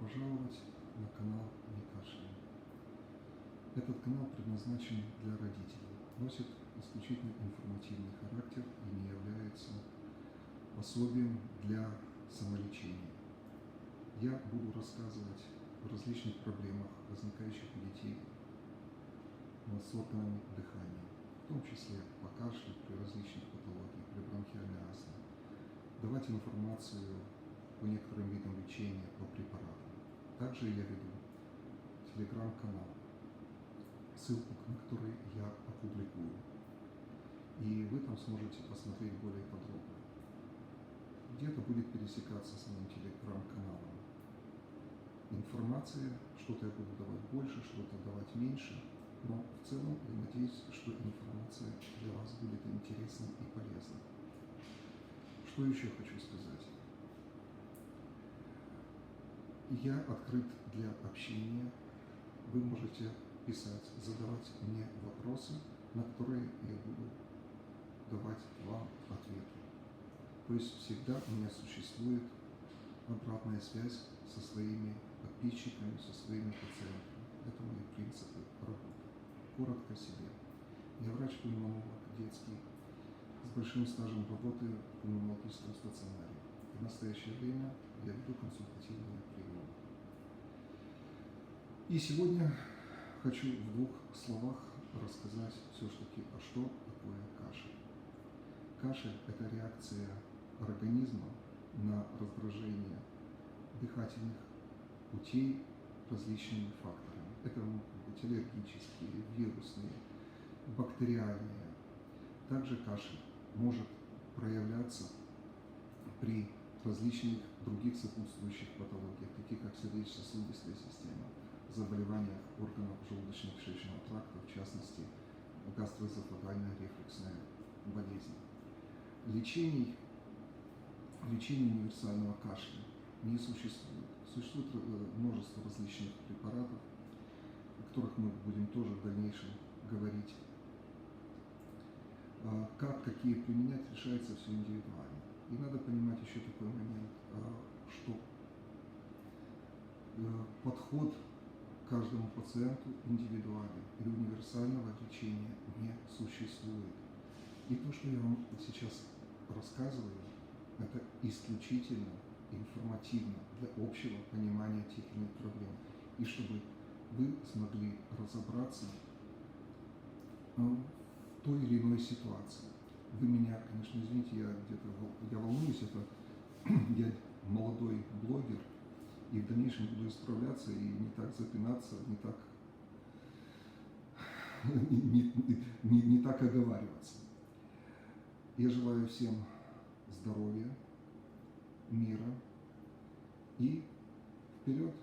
пожаловать на канал «Не кашляй». Этот канал предназначен для родителей, носит исключительно информативный характер и не является пособием для самолечения. Я буду рассказывать о различных проблемах, возникающих у детей с органами дыхания, в том числе по кашлю, при различных патологиях, при бронхиальной астме, давать информацию по некоторым видам лечения, по препаратам. Также я веду телеграм-канал, ссылку на который я опубликую. И вы там сможете посмотреть более подробно. Где-то будет пересекаться с моим телеграм-каналом информация, что-то я буду давать больше, что-то давать меньше, но в целом я надеюсь, что информация для вас будет интересной и полезной. Что еще хочу сказать? Я открыт для общения. Вы можете писать, задавать мне вопросы, на которые я буду давать вам ответы. То есть всегда у меня существует обратная связь со своими подписчиками, со своими пациентами. Это мои принципы работы. Коротко о себе. Я врач-пульмонолог детский, с большим стажем работы в пульмонологическом стационаре. В настоящее время я веду консультативные приемы. И сегодня хочу в двух словах рассказать все-таки, а что такое кашель. Кашель – это реакция организма на раздражение дыхательных путей различными факторами. Это могут быть аллергические, вирусные, бактериальные. Также кашель может проявляться при различных других сопутствующих патологиях, таких как сердечно-сосудистая система, заболеваниях органов желудочно-кишечного тракта, в частности, гастроэзофагальная рефлюксная болезнь. Лечение универсального кашля не существует. Существует множество различных препаратов, о которых мы будем тоже в дальнейшем говорить. Как, какие применять, решается все индивидуально. И надо понимать еще такой момент, что подход к каждому пациенту индивидуален, и универсального лечения не существует. И то, что я вам сейчас рассказываю, это исключительно информативно для общего понимания тех или иных проблем. И чтобы вы смогли разобраться в той или иной ситуации. Вы меня, конечно, извините, я волнуюсь, я молодой блогер, и в дальнейшем буду исправляться и не так запинаться, не так оговариваться. Я желаю всем здоровья, мира и вперед!